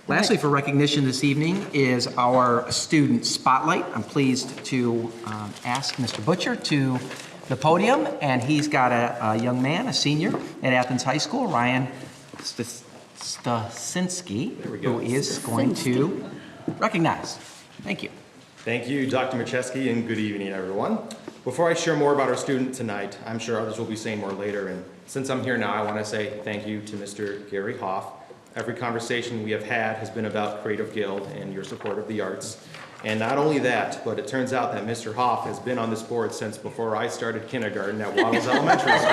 Lastly, for recognition this evening is our student spotlight. I'm pleased to ask Mr. Butcher to the podium, and he's got a young man, a senior at Athens High School, Ryan Stasinski, who is going to recognize. Thank you. Thank you, Dr. Macheski, and good evening, everyone. Before I share more about our student tonight, I'm sure others will be saying more later, and since I'm here now, I want to say thank you to Mr. Gary Hoff. Every conversation we have had has been about Creative Guild and your support of the arts. And not only that, but it turns out that Mr. Hoff has been on this board since before I started kindergarten at Waddles Elementary School.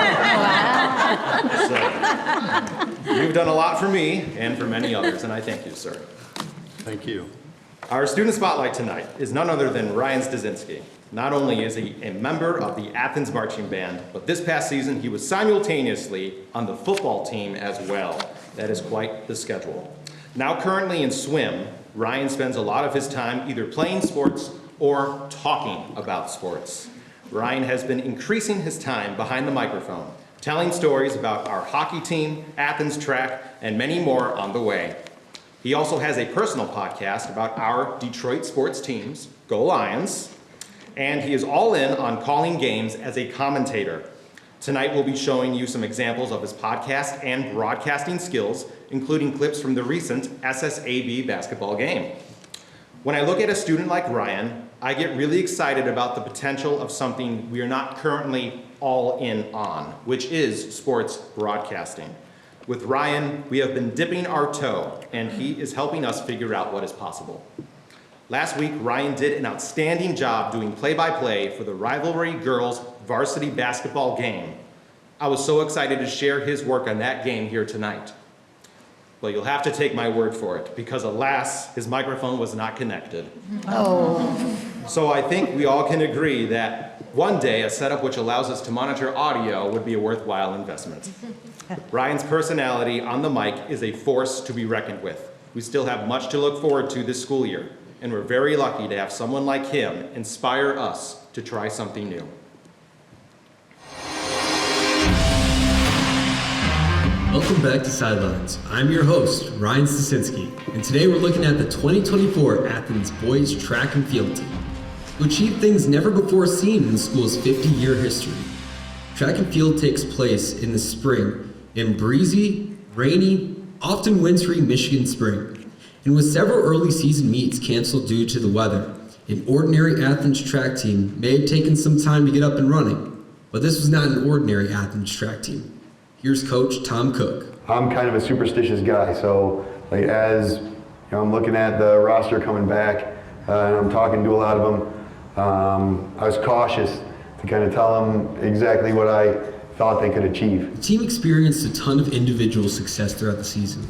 So, you've done a lot for me and for many others, and I thank you, sir. Thank you. Our student spotlight tonight is none other than Ryan Stasinski. Not only is he a member of the Athens Marching Band, but this past season he was simultaneously on the football team as well. That is quite the schedule. Now currently in swim, Ryan spends a lot of his time either playing sports or talking about sports. Ryan has been increasing his time behind the microphone, telling stories about our hockey team, Athens track, and many more on the way. He also has a personal podcast about our Detroit sports teams, Go Lions, and he is all in on calling games as a commentator. Tonight we'll be showing you some examples of his podcast and broadcasting skills, including clips from the recent SSAB basketball game. When I look at a student like Ryan, I get really excited about the potential of something we are not currently all in on, which is sports broadcasting. With Ryan, we have been dipping our toe, and he is helping us figure out what is possible. Last week, Ryan did an outstanding job doing play-by-play for the rivalry girls varsity basketball game. I was so excited to share his work on that game here tonight. But you'll have to take my word for it, because alas, his microphone was not connected. Oh. So I think we all can agree that one day a setup which allows us to monitor audio would be a worthwhile investment. Ryan's personality on the mic is a force to be reckoned with. We still have much to look forward to this school year, and we're very lucky to have someone like him inspire us to try something new. Welcome back to Sidelines. I'm your host, Ryan Stasinski, and today we're looking at the 2024 Athens Boys Track and Field Team, who achieved things never before seen in the school's 50-year history. Track and field takes place in the spring in breezy, rainy, often wintry Michigan spring. And with several early season meets canceled due to the weather, an ordinary Athens track team may have taken some time to get up and running, but this was not an ordinary Athens track team. Here's Coach Tom Cook. I'm kind of a superstitious guy, so as I'm looking at the roster coming back, and I'm talking to a lot of them, I was cautious to kind of tell them exactly what I thought they could achieve. The team experienced a ton of individual success throughout the season.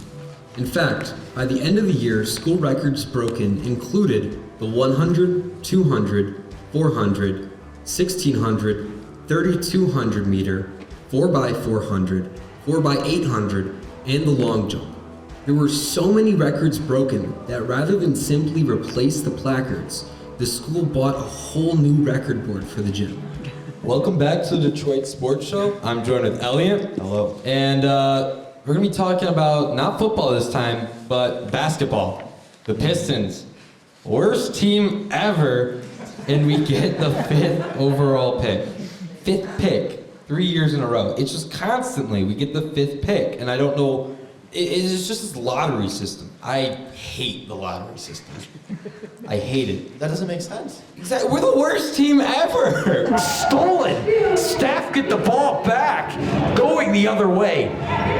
In fact, by the end of the year, school records broken included the 100, 200, 400, 1600, 3200 meter, 4x400, 4x800, and the long jump. There were so many records broken that rather than simply replace the placards, the school bought a whole new record board for the gym. Welcome back to the Detroit Sports Show. I'm joined with Elliot. Hello. And we're going to be talking about not football this time, but basketball. The Pistons. Worst team ever, and we get the 5th overall pick. 5th pick, 3 years in a row. It's just constantly, we get the 5th pick, and I don't know, it's just this lottery system. I hate the lottery system. I hate it. That doesn't make sense. Exactly. We're the worst team ever. Stolen. Staff get the ball back. Going the other way.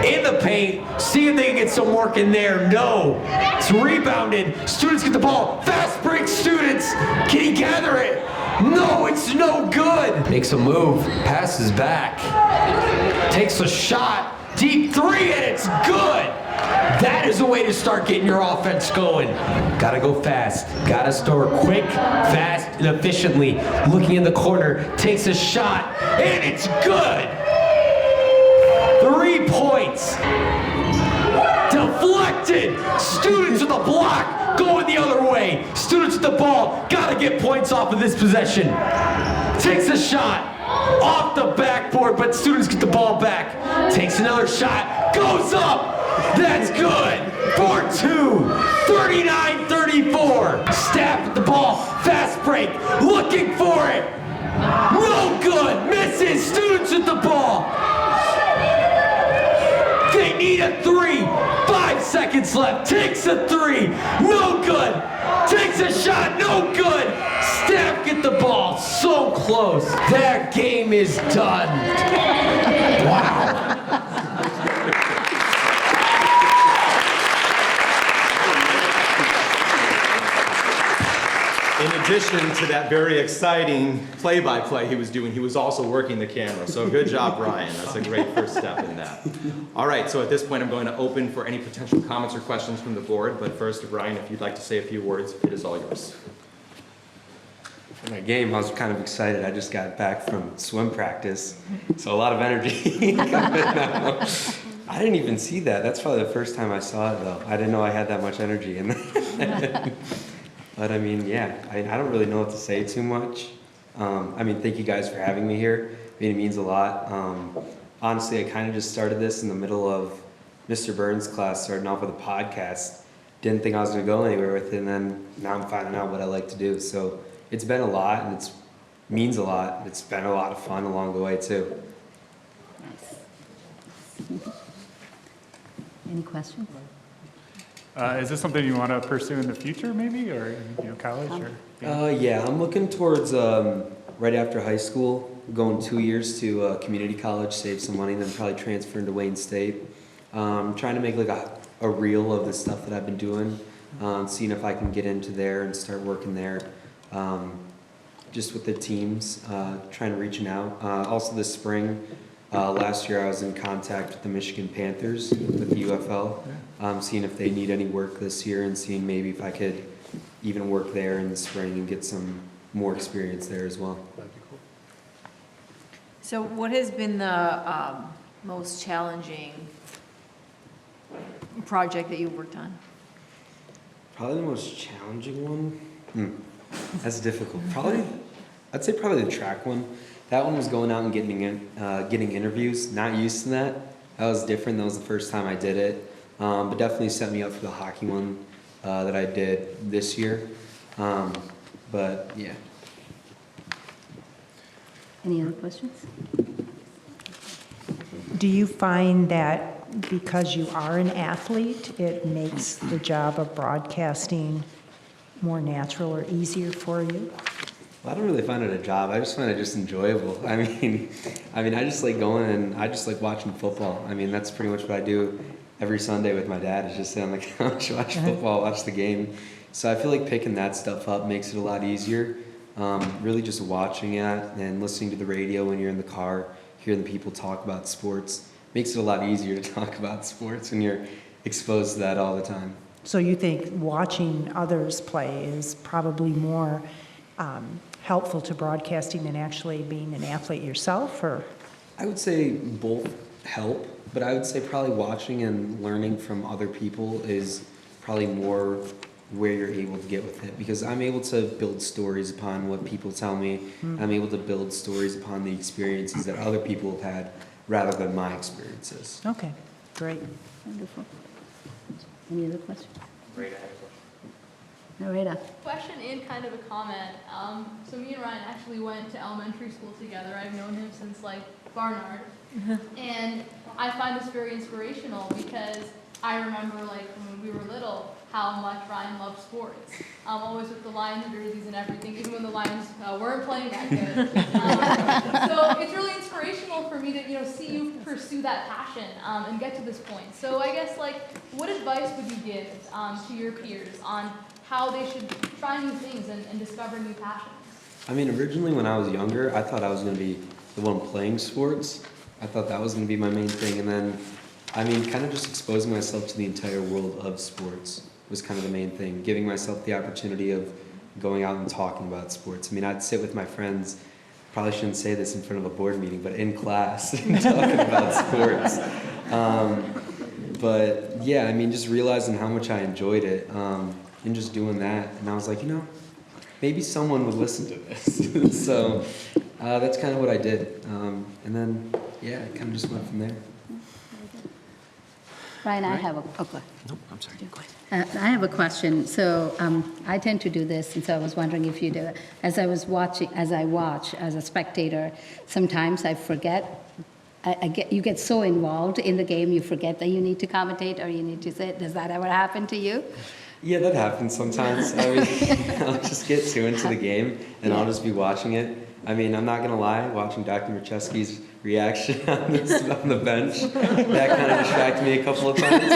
In the paint. See if they can get some work in there. No. It's rebounded. Students get the ball. Fast break students. Can he gather it? No, it's no good. Makes a move. Passes back. Takes a shot. Deep three, and it's good. That is a way to start getting your offense going. Gotta go fast. Gotta score quick, fast, and efficiently. Looking in the corner, takes a shot, and it's good. 3 points. Deflected. Students with the block going the other way. Students with the ball. Gotta get points off of this possession. Takes a shot. Off the backboard, but students get the ball back. Takes another shot. Goes up. That's good. 4-2. 39-34. Staff at the ball. Fast break. Looking for it. No good. Misses. Students at the ball. They need a 3. 5 seconds left. Takes a 3. No good. Takes a shot. No good. Staff get the ball. So close. That game is done. Wow. In addition to that very exciting play-by-play he was doing, he was also working the camera. So good job, Ryan. That's a great first step in that. All right, so at this point, I'm going to open for any potential comments or questions from the board. But first, Ryan, if you'd like to say a few words, it is all yours. For my game, I was kind of excited. I just got back from swim practice, so a lot of energy. I didn't even see that. That's probably the first time I saw it, though. I didn't know I had that much energy. But I mean, yeah, I don't really know what to say too much. I mean, thank you guys for having me here. I mean, it means a lot. Honestly, I kind of just started this in the middle of Mr. Burns' class, starting off with a podcast. Didn't think I was going to go anywhere with it, and then now I'm finding out what I like to do. So it's been a lot, and it means a lot. It's been a lot of fun along the way, too. Any questions? Is this something you want to pursue in the future, maybe, or college, or? Yeah, I'm looking towards right after high school, going 2 years to community college, save some money, then probably transfer into Wayne State. Trying to make like a reel of the stuff that I've been doing, seeing if I can get into there and start working there. Just with the teams, trying to reaching out. Also this spring, last year I was in contact with the Michigan Panthers with the UFL, seeing if they need any work this year and seeing maybe if I could even work there in the spring and get some more experience there as well. That'd be cool. So what has been the most challenging project that you've worked on? Probably the most challenging one? That's difficult. I'd say probably the track one. That one was going out and getting interviews. Not used to that. That was different. That was the first time I did it. But definitely set me up for the hockey one that I did this year. But yeah. Any other questions? Do you find that because you are an athlete, it makes the job of broadcasting more natural or easier for you? Well, I don't really find it a job. I just find it just enjoyable. I mean, I just like going and I just like watching football. I mean, that's pretty much what I do every Sunday with my dad, is just sit on the couch, watch football, watch the game. So I feel like picking that stuff up makes it a lot easier. Really just watching it and listening to the radio when you're in the car, hearing the people talk about sports, makes it a lot easier to talk about sports when you're exposed to that all the time. So you think watching others play is probably more helpful to broadcasting than actually being an athlete yourself, or? I would say both help, but I would say probably watching and learning from other people is probably more where you're able to get with it, because I'm able to build stories upon what people tell me. I'm able to build stories upon the experiences that other people have had rather than my experiences. Okay, great. Wonderful. Any other questions? Great, I have a question. Narita. Question and kind of a comment. So me and Ryan actually went to elementary school together. I've known him since like Barnard. And I find this very inspirational because I remember like when we were little how much Ryan loved sports. Always with the Lions jerseys and everything, even when the Lions weren't playing that good. So it's really inspirational for me to see you pursue that passion and get to this point. So I guess like what advice would you give to your peers on how they should try new things and discover new passions? I mean, originally when I was younger, I thought I was going to be the one playing sports. I thought that was going to be my main thing. And then, I mean, kind of just exposing myself to the entire world of sports was kind of the main thing. Giving myself the opportunity of going out and talking about sports. I mean, I'd sit with my friends, probably shouldn't say this in front of a board meeting, but in class, and talking about sports. But yeah, I mean, just realizing how much I enjoyed it. And just doing that, and I was like, maybe someone would listen to this. So that's kind of what I did. And then, yeah, it kind of just went from there. Ryan, I Right. have a, okay. Nope, I'm sorry. Go ahead. I have a question. So I tend to do this, and so I was wondering if you do it. As I watch as a spectator, sometimes I forget. You get so involved in the game, you forget that you need to commentate or you need to sit. Does that ever happen to you? Yeah, that happens sometimes. I mean, I'll just get too into the game and I'll just be watching it. I mean, I'm not gonna lie, watching Dr. Marcheski's reaction on the bench, that kind of distracted me a couple of times.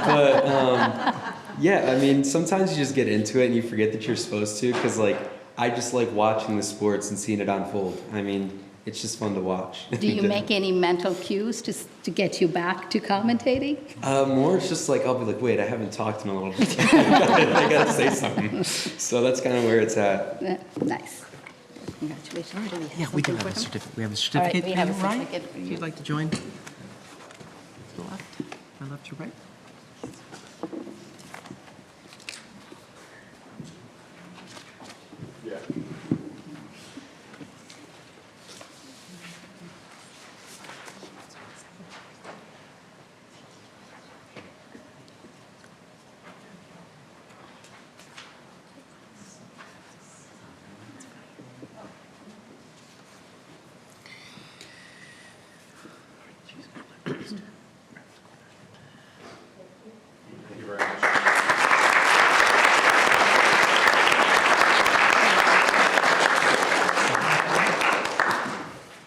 But yeah, I mean, sometimes you just get into it and you forget that you're supposed to, because like I just like watching the sports and seeing it unfold. I mean, it's just fun to watch. Do you make any mental cues to get you back to commentating? More it's just like, I'll be like, wait, I haven't talked in a little bit. I gotta say something. So that's kind of where it's at. Nice. Congratulations. Do we have Yeah, we do something have a for him? certificate. We have a All right, certificate we for have you, a Ryan. certificate for If you. you'd like to join. To the left, my left to right.